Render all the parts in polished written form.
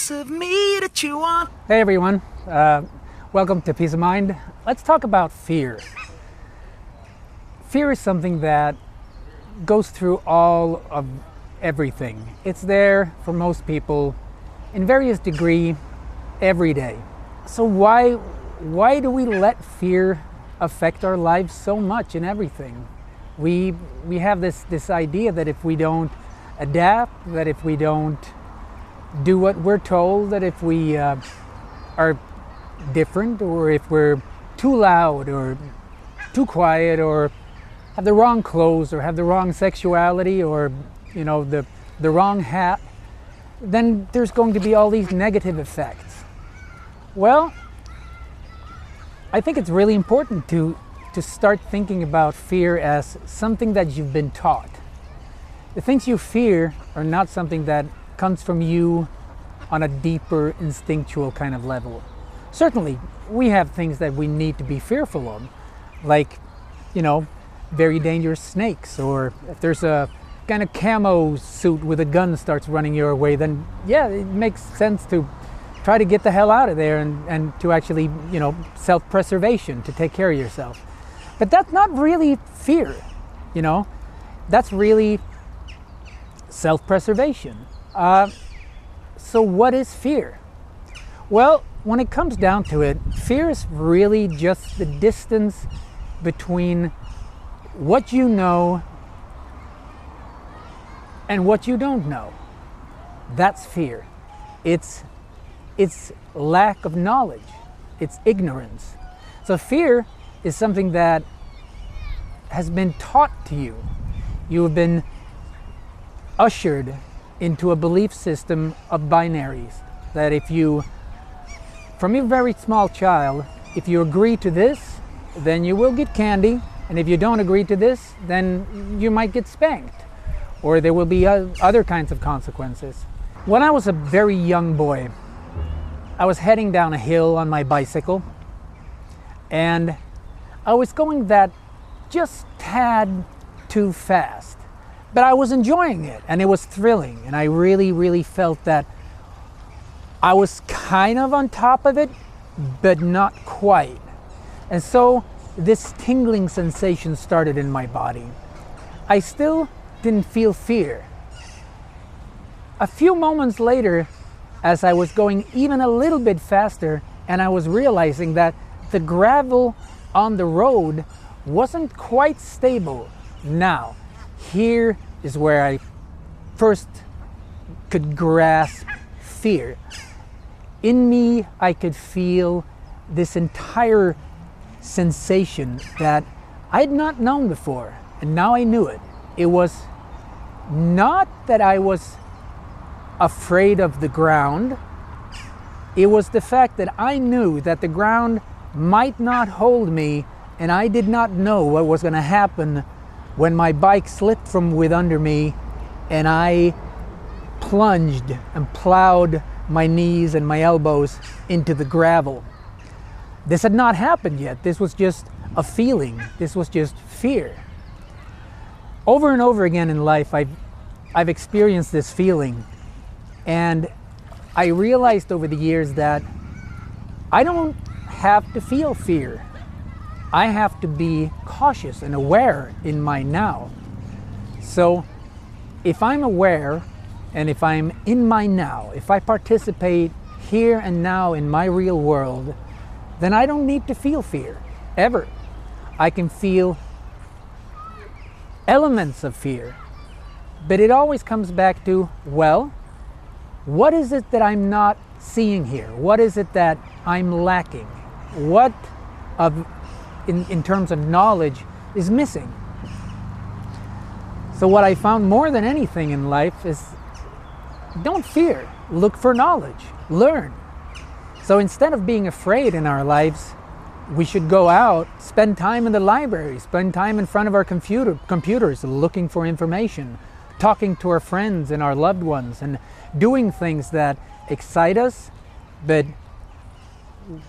piece of me that you want. Hey everyone, welcome to Peace of Mind. Let's talk about fear. Fear is something that goes through all of everything. It's there for most people in various degree every day. So why do we let fear affect our lives so much in everything? We have this idea that if we don't adapt, that if we don't do what we're told, that if we are different, or if we're too loud or too quiet, or have the wrong clothes, or have the wrong sexuality, or the wrong hat, then there's going to be all these negative effects. Well, I think it's really important to start thinking about fear as something that you've been taught. The things you fear are not something that comes from you on a deeper instinctual kind of level. Certainly, we have things that we need to be fearful of, like, very dangerous snakes, or if there's a kind of camo suit with a gun starts running your way, then yeah, it makes sense to try to get the hell out of there and to actually, self-preservation, to take care of yourself. But that's not really fear, that's really self-preservation. So what is fear? Well, when it comes down to it, fear is really just the distance between what you know and what you don't know. That's fear. It's lack of knowledge. It's ignorance. So fear is something that has been taught to you. You have been ushered into a belief system of binaries, that if you, from a very small child, if you agree to this, then you will get candy, and if you don't agree to this, then you might get spanked, or there will be other kinds of consequences. When I was a very young boy, I was heading down a hill on my bicycle, and I was going that just tad too fast. But I was enjoying it, and it was thrilling, and I really, really felt that I was kind of on top of it, but not quite. And so this tingling sensation started in my body. I still didn't feel fear. A few moments later, as I was going even a little bit faster, and I was realizing that the gravel on the road wasn't quite stable. Now, here is where I first could grasp fear. In me, I could feel this entire sensation that I had not known before, and now I knew it. It was not that I was afraid of the ground. It was the fact that I knew that the ground might not hold me, and I did not know what was going to happen when my bike slipped from with under me and I plunged and plowed my knees and my elbows into the gravel. This had not happened yet. This was just a feeling. This was just fear. Over and over again in life, I've experienced this feeling, and I realized over the years that I don't have to feel fear. I have to be cautious and aware in my now. So if I'm aware and if I'm in my now, if I participate here and now in my real world, then I don't need to feel fear, ever. I can feel elements of fear, but it always comes back to, well, what is it that I'm not seeing here? What is it that I'm lacking? What in terms of knowledge is missing? So what I found more than anything in life is, don't fear, look for knowledge, learn. So instead of being afraid in our lives, we should go out, spend time in the library, spend time in front of our computers looking for information, talking to our friends and our loved ones, and doing things that excite us, but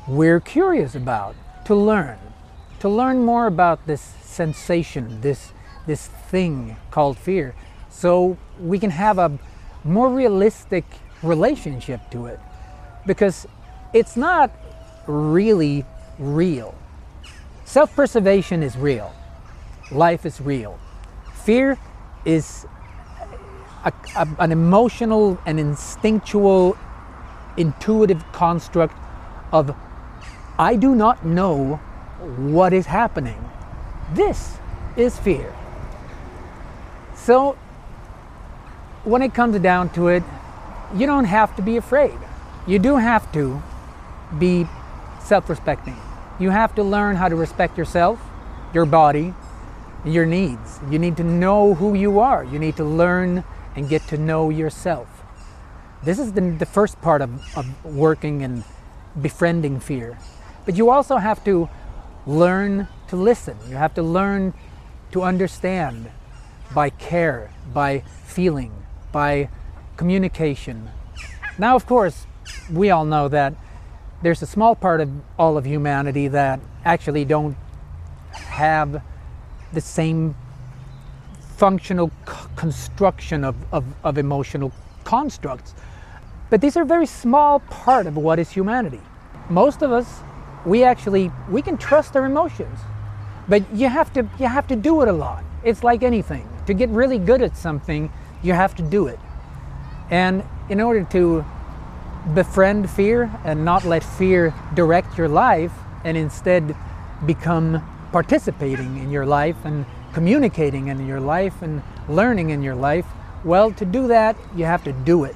we're curious about, to learn more about this sensation, this thing called fear, so we can have a more realistic relationship to it, because it's not really real. Self-preservation is real. Life is real. Fear is an emotional and instinctual, intuitive construct of, I do not know what is happening. This is fear. So when it comes down to it, you don't have to be afraid. You do have to be self-respecting. You have to learn how to respect yourself, your body, your needs. You need to know who you are. You need to learn and get to know yourself. This is the first part of working and befriending fear. But you also have to learn to listen. You have to learn to understand by care, by feeling, by communication. Now, of course, we all know that there's a small part of all of humanity that actually don't have the same functional construction of emotional constructs. But these are a very small part of what is humanity. Most of us, we can trust our emotions, but you have to do it a lot. It's like anything. To get really good at something, you have to do it. And in order to befriend fear and not let fear direct your life, and instead become participating in your life and communicating in your life and learning in your life, well, to do that, you have to do it.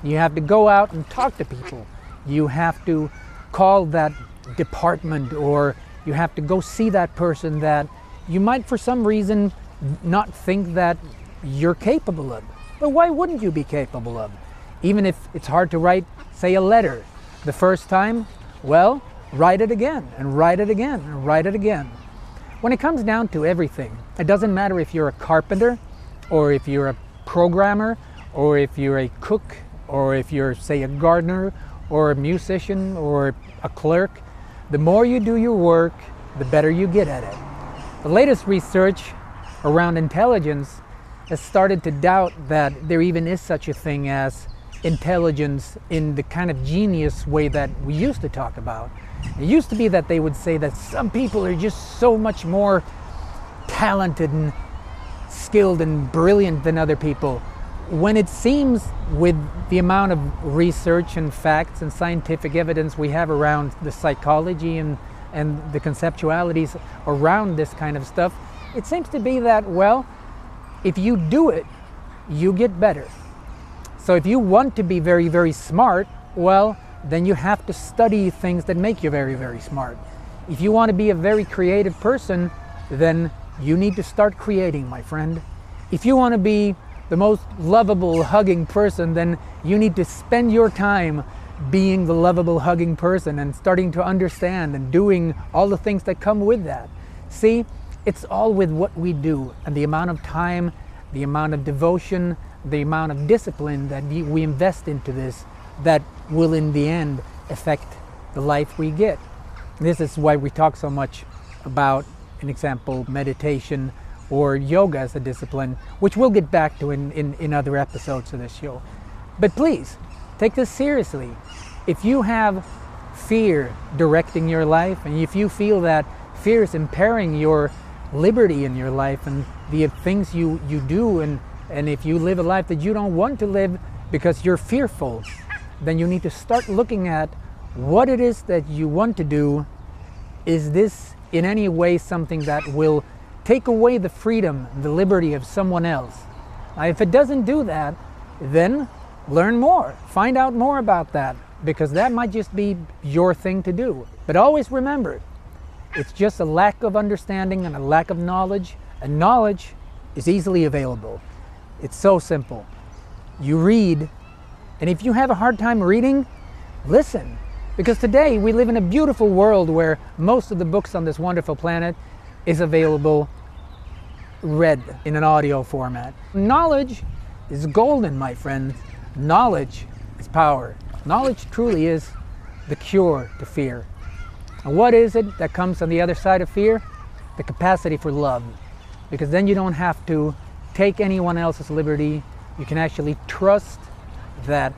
You have to go out and talk to people. You have to call that department, or you have to go see that person that you might for some reason not think that you're capable of. But why wouldn't you be capable of? Even if it's hard to write, say, a letter the first time, well, write it again and write it again and write it again. When it comes down to everything, it doesn't matter if you're a carpenter, or if you're a programmer, or if you're a cook, or if you're, say, a gardener, or a musician, or a clerk. The more you do your work, the better you get at it. The latest research around intelligence has started to doubt that there even is such a thing as intelligence in the kind of genius way that we used to talk about. It used to be that they would say that some people are just so much more talented and skilled and brilliant than other people, when it seems, with the amount of research and facts and scientific evidence we have around the psychology and the conceptualities around this kind of stuff, it seems to be that, well, if you do it, you get better. So if you want to be very, very smart, well, then you have to study things that make you very, very smart. If you want to be a very creative person, then you need to start creating, my friend. If you want to be the most lovable, hugging person, then you need to spend your time being the lovable, hugging person and starting to understand and doing all the things that come with that. See, it's all with what we do and the amount of time, the amount of devotion, the amount of discipline that we invest into this that will in the end affect the life we get. This is why we talk so much about, an example, meditation or yoga as a discipline, which we'll get back to in other episodes of this show. But please, take this seriously. If you have fear directing your life, and if you feel that fear is impairing your liberty in your life and the things you do, and if you live a life that you don't want to live because you're fearful, then you need to start looking at what it is that you want to do. Is this in any way something that will take away the freedom, the liberty of someone else? Now, if it doesn't do that, then learn more, find out more about that, because that might just be your thing to do. But always remember, it's just a lack of understanding and a lack of knowledge, and knowledge is easily available. It's so simple. You read, and if you have a hard time reading, listen. Because today we live in a beautiful world where most of the books on this wonderful planet is available read in an audio format. Knowledge is golden, my friends. Knowledge is power. Knowledge truly is the cure to fear. And what is it that comes on the other side of fear? The capacity for love. Because then you don't have to take anyone else's liberty. You can actually trust that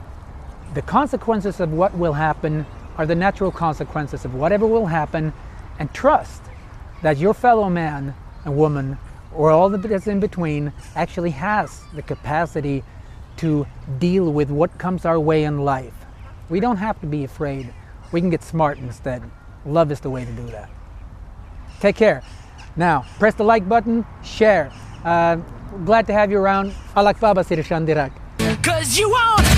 the consequences of what will happen are the natural consequences of whatever will happen, and trust that your fellow man and woman, or all that's in between, actually has the capacity to deal with what comes our way in life. We don't have to be afraid. We can get smart instead. Love is the way to do that. Take care. Now, press the like button, share. Glad to have you around. Alak Baba Sirishan Dirak. 'Cause you want